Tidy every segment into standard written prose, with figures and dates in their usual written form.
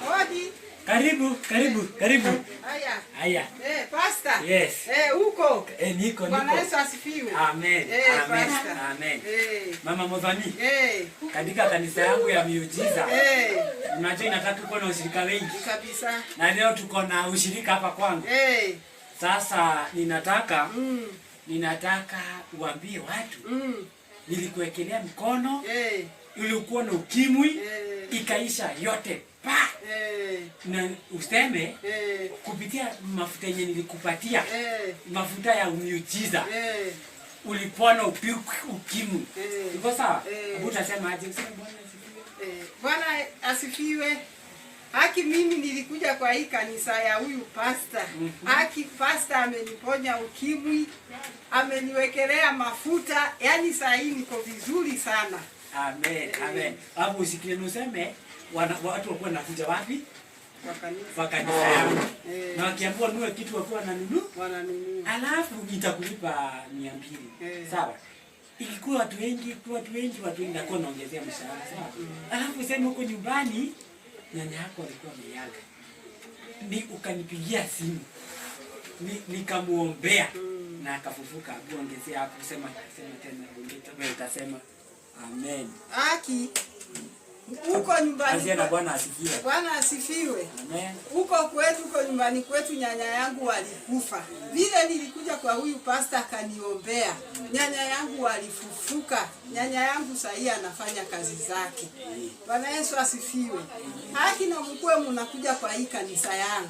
Hodi. Karibu. Haya. Pastor. Yes. Uko. Niko. Bwana Yesu asifiwe. Amen. Amen. Mama Modhani. Katika kanisa yangu ya miujiza. Unajua inataka kuwa na ushirika wengi. Kabisa. Na leo tuko na ushirika hapa kwangu. Sasa ninataka uambie watu. Nilikuwekelea mkono. Ulikuwa na ukimwi. Ikaisha yote. Na useme kupitia mafuta yenye nilikupatia mafuta ya miujiza ulipona ukimwi. Iko sawa? Utasema aje? Bwana asifiwe. Haki mimi nilikuja kwa hii kanisa ya huyu pastor. Haki pastor ameniponya ukimwi, ameniwekelea mafuta, yani saa hii niko vizuri sana. Amen. Hapo usikie useme watu wakuwa nakuja wapi? Kwa kanisa yangu. Na wakiambiwa nunue kitu wakuwa wananunua? Alafu nitakulipa 200. Sawa? Ikikuwa watu wengi watakuwa naongezea mshahara, sawa? Alafu useme huko nyumbani nyanya yako alikuwa ameaga. Ukanipigia simu. Nikamuombea na akafufuka. Ongezea hapo sema tena utasema amen. Haki uko nyumbani. Bwana asifiwe. Bwana asifiwe. Amen. Uko nyumbani kwetu nyanya yangu walikufa. Vile nilikuja kwa huyu pastor akaniombea. Nyanya yangu walifufuka. Nyanya yangu sasa anafanya kazi zake. Bwana Yesu asifiwe. Haki na mkwe mnakuja kwa hii kanisa yangu.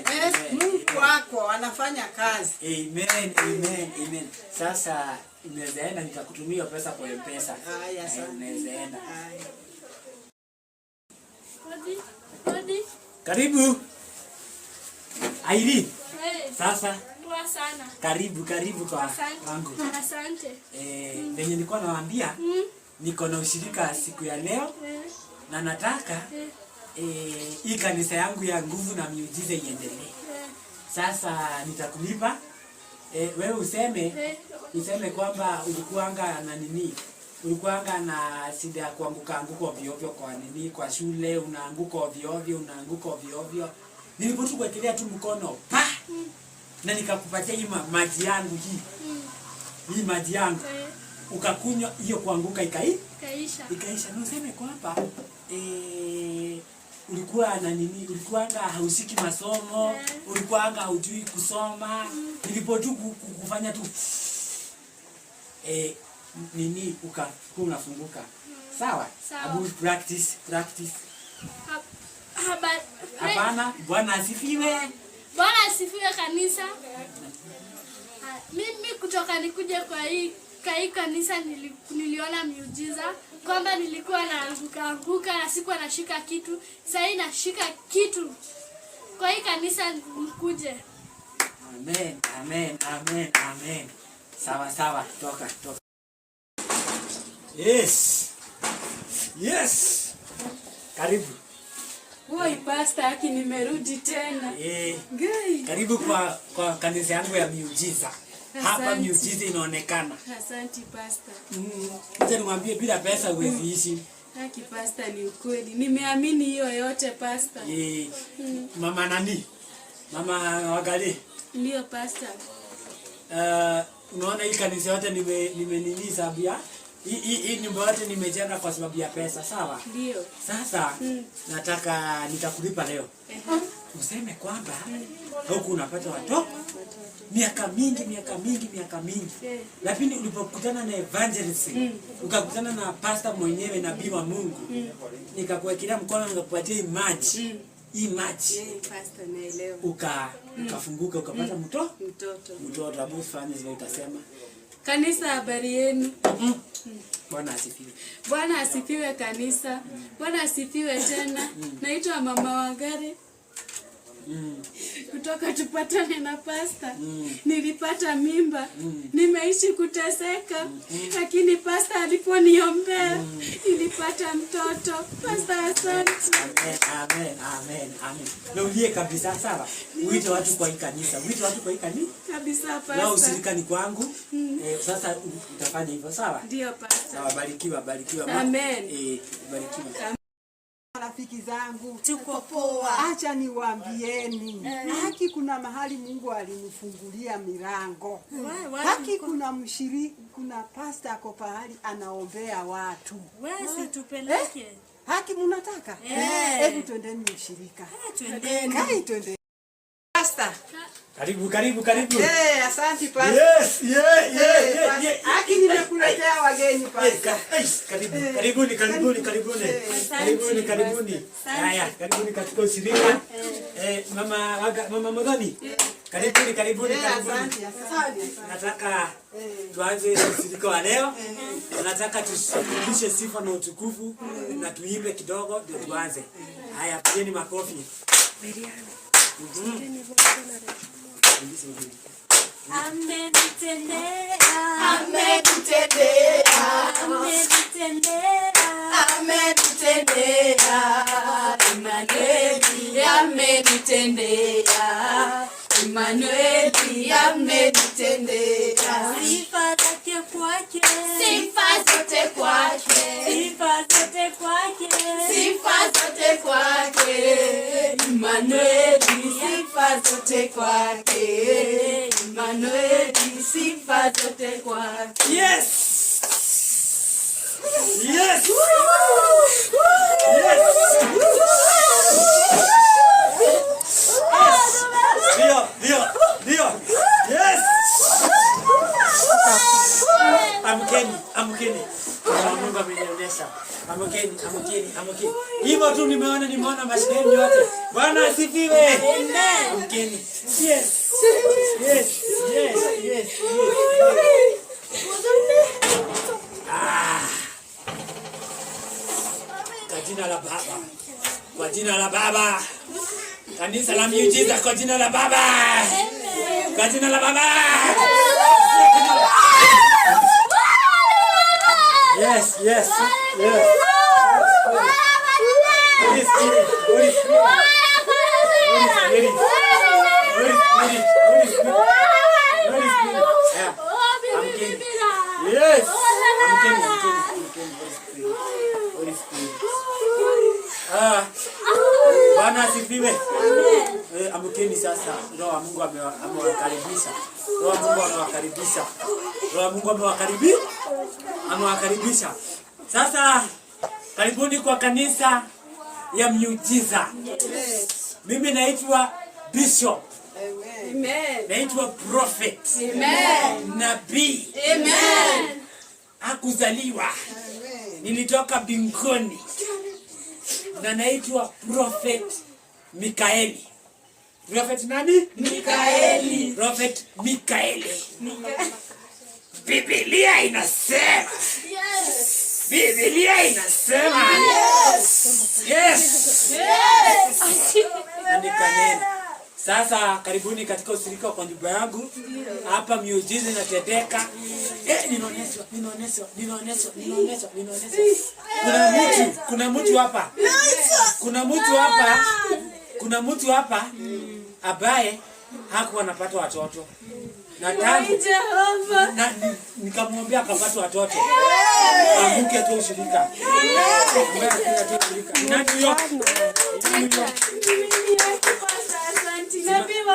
Amen. Mungu wako anafanya kazi. Amen. Sasa unawezaenda nitakutumia pesa kwa M-Pesa. Haya sana. Unawezaenda. Hodi. Karibu. Aili. Sasa. Poa sana. Karibu kwa wangu. Asante. Venye nilikuwa nawaambia niko na ushirika siku ya leo na nataka hii kanisa yangu ya nguvu na miujiza iendelee. Sasa nitakulipa. Wewe useme kwamba ulikuanga na nini? Ulikuanga na shida ya kuanguka ovyo kwa shule, unaanguka ovyo. Nilipokuwekelea tu mkono na nikakupatia hii maji yangu hii maji yangu ukakunywa, hiyo kuanguka ikaisha. Na useme kwamba ulikuwa na nini? Ulikuanga hausiki masomo, ulikuanga haujui kusoma. Nilipotu kufanya tu nini unafunguka. Sawa? Abu practice. Hapana, Bwana asifiwe. Bwana asifiwe kanisa. Mimi kutoka nikuje kwa hii kanisa niliona miujiza kwamba nilikuwa naanguka na sikuwa nashika kitu. Sasa nashika kitu. Kwa hii kanisa mkuje. Amen. Sawa. Toka. Yes. Karibu. Oi pastor, haki nimerudi tena. Karibu kwa kanisa yangu ya miujiza. Hapa miujiza inaonekana. Asante pastor. Acha niwaambie bila pesa huwezi ishi. Haki pastor, ni ukweli. Nimeamini hiyo yote pastor. Mama nani? Mama Wagali. Ndio pastor. Unaona hii kanisa yote nimenini sababu ya hii nyumba yote nimejenga kwa sababu ya pesa, sawa? Ndio. Sasa nataka nitakulipa leo. Useme kwamba huku unapata watoto miaka mingi. Lakini ulipokutana na evangelist, ukakutana na pastor mwenyewe nabii wa Mungu, nikakuwekelea mkono nikakupatia hii maji. Pastor naelewa. Ukafunguka ukapata mtoto. Abu fanya zile utasema. Kanisa, habari yenu? Bwana asifiwe. Bwana asifiwe kanisa. Bwana asifiwe tena. Naitwa Mama Wagari. kutoka tupatane na pasta. Nilipata mimba. Nimeishi kuteseka. Lakini pasta aliponiombea nilipata mtoto. Pasta, asante. Amen. Na ulie kabisa sawa. Uite watu kwa hii kanisa. Kabisa pasta. Na ushirikani kwangu. Sasa utafanya hivyo sawa? Ndio pasta. Sawa, barikiwa. Amen. Barikiwa. Rafiki zangu, Tuko poa. acha niwaambieni. Haki kuna mahali Mungu alinifungulia milango. Haki kuna pasta ako pahali anaombea watu. Wewe si tupeleke. Haki mnataka? Hebu twendeni ushirika. Twendeni. Kai twendeni. Pasta. Karibu. Asante pasta. Yes. Haki nimekuletea wageni pasta. Karibuni. Haya, karibuni katika ushirika. Mama Modoni. Karibuni. Asante. Nataka tuanze ushirika wa leo. Nataka tushirikishe sifa na utukufu na tuimbe kidogo ndio tuanze. Haya, pigeni makofi. Amenitendea. Emmanueli amenitendea. Sifa zote kwake. Emmanueli, sifa zote kwake. Yes. Ndio. Yes. Amkeni. Mungu amenionyesha. Amkeni. Hivyo tu nimeona mashikeni yote. Bwana asifiwe. Amen. Amkeni. Yes. Kwa jina la Baba. Kanisa la miujiza kwa jina la Baba. Kwa jina la Baba. Yes. Holy Spirit. Yes. Bwana asifiwe. Amkeni sasa. Roho wa Mungu amewakaribisha. Amewakaribisha. Sasa karibuni kwa kanisa ya miujiza. Mimi naitwa Bishop. Amen. Naitwa Prophet. Amen. Nabii. Amen. Hakuzaliwa. Nilitoka mbinguni. Na naitwa Prophet Mikaeli. Prophet nani? Mikaeli. Prophet Mikaeli. Biblia inasema. Yes. Kanena. Sasa karibuni katika ushirika kwa nyumba yangu. Hapa miujiza inatendeka. Ninaonyeshwa. Kuna mtu hapa ambaye hakuwa anapata watoto. Na tangu nikamwambia akapata watoto. Ambuke tu ushirika.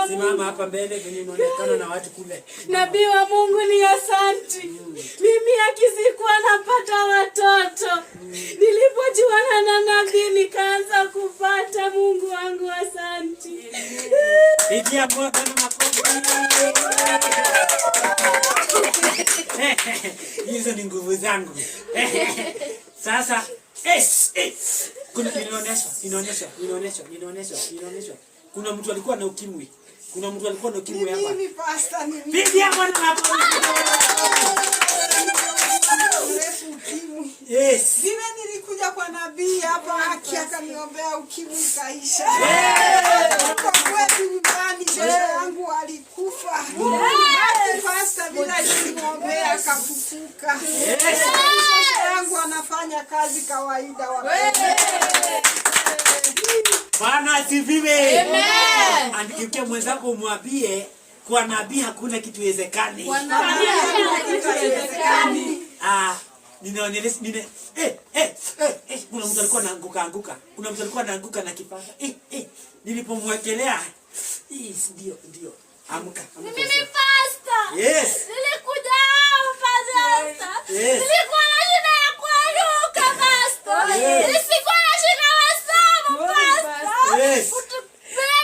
Simama hapa mbele kwenye unaonekana na watu kule. Nabii wa Mungu ni asanti. Mimi akisikuwa napata watoto. Nilipojuana na nabii nikaanza kupata. Mungu wangu asanti. Pigia Bwana makofi. Hizo ni nguvu zangu. Sasa kuna inaonyeshwa. Kuna mtu alikuwa na ukimwi. Hapa. Mimi pasta ni Pigia Bwana makofi. Yes. vile nilikuja kwa nabii hapa, haki akaniombea ukimwi kaisha. Kwa kweli akafufuka. Shosho yangu anafanya kazi kawaida. Bwana asifiwe. Amen. Andikie mwenzako umwambie kwa nabii hakuna kitu wezekani. Ninaoneleza kuna mtu alikuwa anaanguka. Kuna mtu alikuwa anaanguka na kipanga. Nilipomwekelea ndio. Amka. Mimi pastor. Yes. Nilikuja pastor. Yes. Nilikuwa na shida ya kuanguka pastor. Yes. Nilikuwa na shida ya masomo pastor. Yes.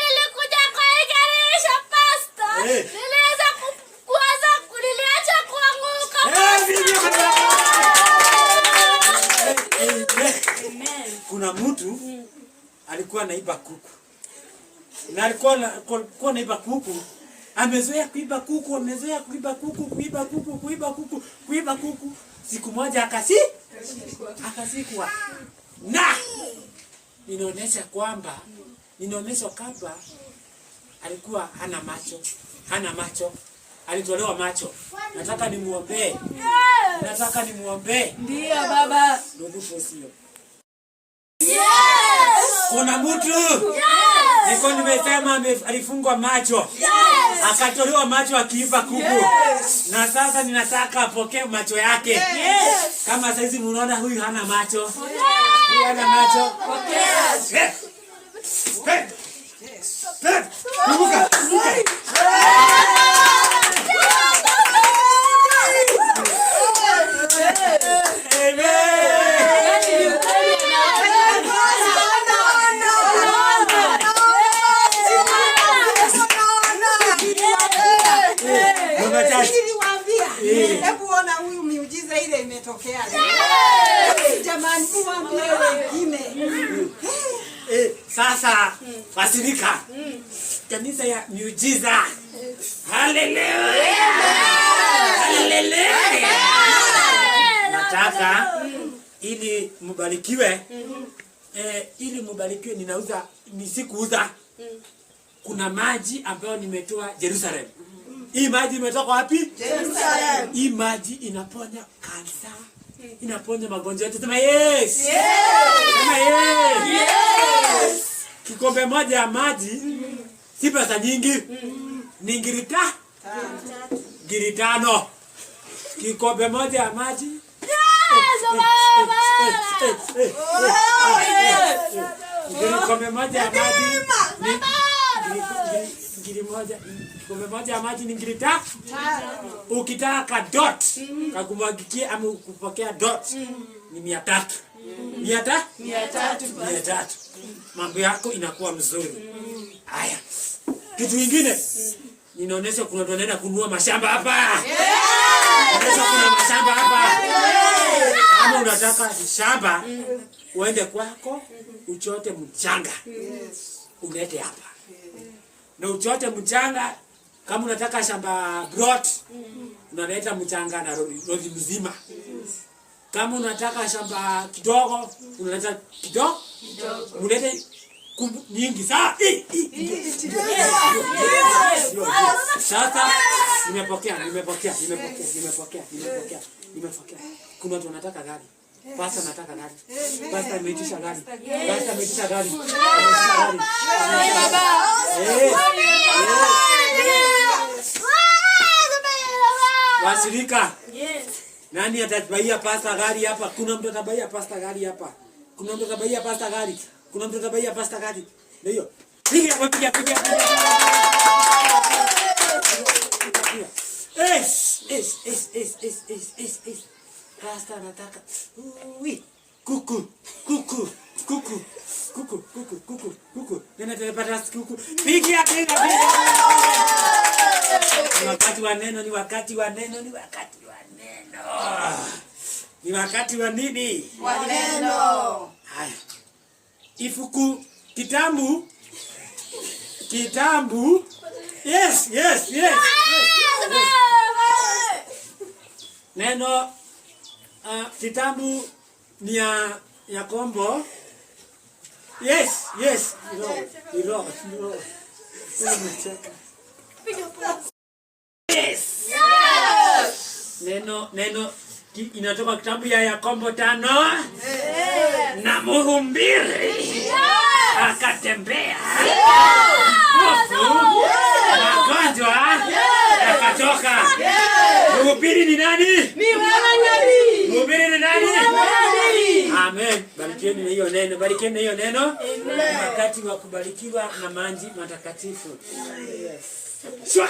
Nilikuja kwa iganisha pastor. Yes. Niliweza kuliacha kuanguka Amen. Kuna mtu alikuwa anaiba kuku. Na alikuwa anaiba kuku. Amezoea kuiba kuku. Siku moja akasikwa. Na inaonyesha kwamba alikuwa hana macho. Alitolewa macho. Nataka nimuombee. Ndio baba. Ndio sio. Kuna mtu niko nimesema alifungwa macho. Akatolewa macho akiiba kuku. Na sasa ninataka apokee macho yake. Kama saizi mnaona huyu hana macho. Huyu hana macho. Pokea. Kumbuka. Hebu ona huyu miujiza ile imetokea. Jamani, muambie wengine. Sasa Basilica. Kanisa ya miujiza. Haleluya. Haleluya. Nataka ili mbarikiwe. Ninauza nisikuuza. Kuna maji ambayo nimetoa Jerusalem. Hii maji imetoka wapi? Jerusalem. Hii maji inaponya kansa. Inaponya magonjwa yote. Sema yes. Sema yes. Kikombe moja ya maji si pesa nyingi. Ni ngiri tano. Kikombe moja ya maji. Kikombe moja ya maji. Kikombe moja ya maji ni ngiri tano. Ukitaka dot kakumwagikie ama kupokea dot ni 300. 300. Mambo yako inakuwa mzuri. Haya. Kitu kingine ninaonesha kuna tunaenda kununua mashamba hapa. Ninaonesha kuna mashamba hapa. Kama unataka shamba uende kwako uchote mchanga. Ulete hapa. Na uchote mchanga kama unataka shamba broad unaleta mchanga na lori mzima. Kama unataka shamba kidogo unaleta kidogo. Ulete nyingi sana. Sasa nimepokea. Kuna watu wanataka gari. Pastor nataka gari. Pastor ameitisha gari. Basilica. Yes. Nani atabaia pastor gari hapa? Kuna mtu atabaia pastor gari hapa. Ndio. Piga. Pastor anataka. Kuku. Nenda telepata kuku. Piga. Ni wakati wa neno. Ni wakati wa nini? Wa neno. Haya. Ifuku kitambu. Yes. Neno kitambu ni ya kombo. Yes. Iro. Yes. Neno inatoka kitabu ya Yakobo 5. Na mhubiri akatembea. Magonjwa yakatoka. Mhubiri ni nani? Ni wewe nabii. Mhubiri ni nani? Nabii. Amen. Barikieni hiyo neno. Barikieni hiyo neno. Wakati wa kubarikiwa na maji matakatifu. Yes. Shwa.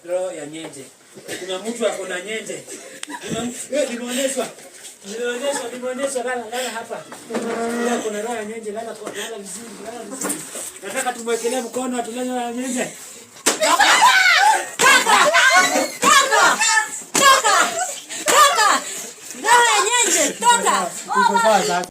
Roho ya nyenje. Kuna mtu ako na nyenje. Nimeonyeshwa lala hapa. Kuna roho ya nyenje, lala vizuri. Nataka tumwekelee mkono atuleze roho ya nyenje. Toka! Roho ya nyenje, toka!